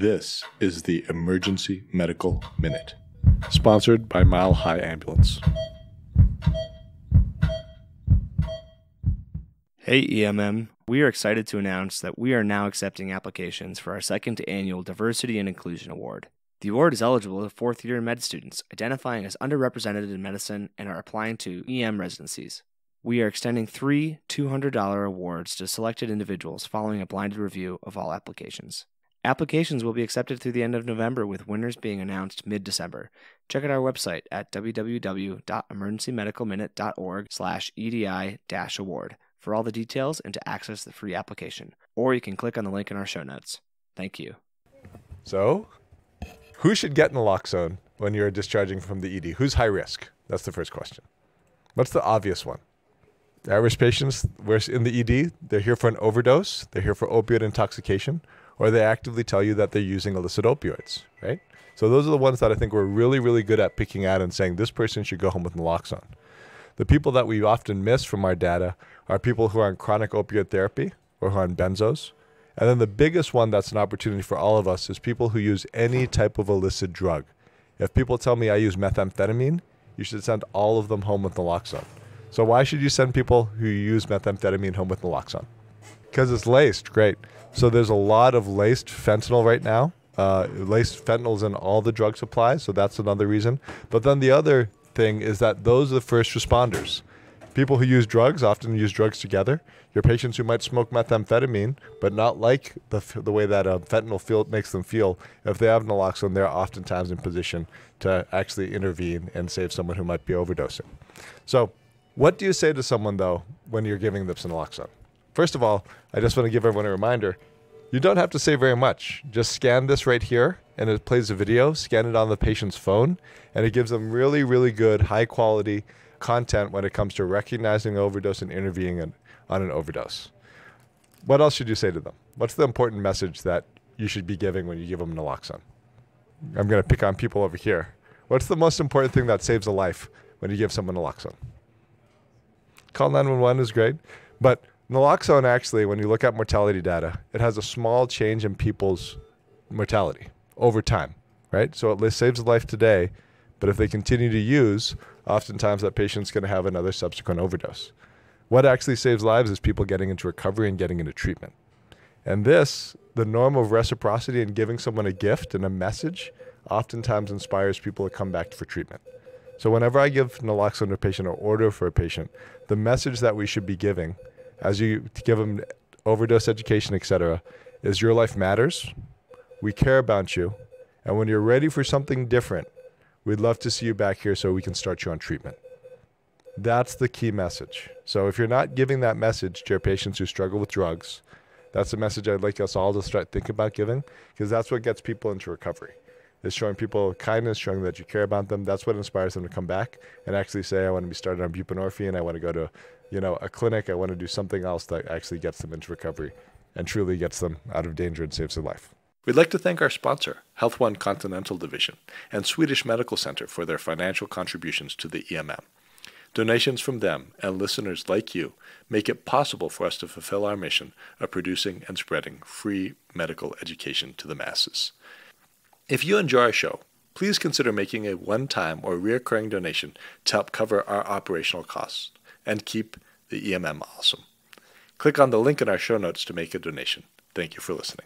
This is the Emergency Medical Minute, sponsored by Mile High Ambulance. Hey EMM, we are excited to announce that we are now accepting applications for our second annual Diversity and Inclusion Award. The award is eligible to fourth-year med students identifying as underrepresented in medicine and are applying to EM residencies. We are extending 3 $200 awards to selected individuals following a blinded review of all applications. Applications will be accepted through the end of November, with winners being announced mid-December. Check out our website at www.emergencymedicalminute.org/EDI-award for all the details and to access the free application. Or you can click on the link in our show notes. Thank you. So, who should get naloxone when you're discharging from the ED? Who's high risk? That's the first question. What's the obvious one? At-risk patients, we're in the ED, they're here for an overdose, they're here for opioid intoxication, or they actively tell you that they're using illicit opioids, right? So those are the ones that I think we're really, really good at picking out and saying this person should go home with naloxone. The people that we often miss from our data are people who are on chronic opioid therapy or who are on benzos. And then the biggest one that's an opportunity for all of us is people who use any type of illicit drug. If people tell me I use methamphetamine, you should send all of them home with naloxone. So why should you send people who use methamphetamine home with naloxone? Because it's laced, great. So there's a lot of laced fentanyl right now. Laced fentanyl's in all the drug supplies, so that's another reason. But then the other thing is that those are the first responders. People who use drugs often use drugs together. Your patients who might smoke methamphetamine, but not like the way that fentanyl makes them feel, if they have naloxone, they're oftentimes in position to actually intervene and save someone who might be overdosing. So what do you say to someone, though, when you're giving them naloxone? First of all, I just want to give everyone a reminder. You don't have to say very much. Just scan this right here, and it plays a video. Scan it on the patient's phone, and it gives them really, really good, high-quality content when it comes to recognizing an overdose and intervening on an overdose. What else should you say to them? What's the important message that you should be giving when you give them naloxone? I'm going to pick on people over here. What's the most important thing that saves a life when you give someone naloxone? Call 911 is great, but naloxone actually, when you look at mortality data, it has a small change in people's mortality over time, right? So it saves a life today, but if they continue to use, oftentimes that patient's going to have another subsequent overdose. What actually saves lives is people getting into recovery and getting into treatment. And this, the norm of reciprocity and giving someone a gift and a message, oftentimes inspires people to come back for treatment. So whenever I give naloxone to a patient or order for a patient, the message that we should be giving as you give them overdose education, etc., is your life matters, we care about you, and when you're ready for something different, we'd love to see you back here so we can start you on treatment. That's the key message. So if you're not giving that message to your patients who struggle with drugs, that's a message I'd like us all to start thinking about giving, because that's what gets people into recovery. It's showing people kindness, showing that you care about them. That's what inspires them to come back and actually say, I want to be started on buprenorphine, I want to go to a clinic, I want to do something else that actually gets them into recovery and truly gets them out of danger and saves their life. We'd like to thank our sponsor, Health One Continental Division, and Swedish Medical Center for their financial contributions to the EMM. Donations from them and listeners like you make it possible for us to fulfill our mission of producing and spreading free medical education to the masses. If you enjoy our show, please consider making a one-time or recurring donation to help cover our operational costs and keep the EMM awesome. Click on the link in our show notes to make a donation. Thank you for listening.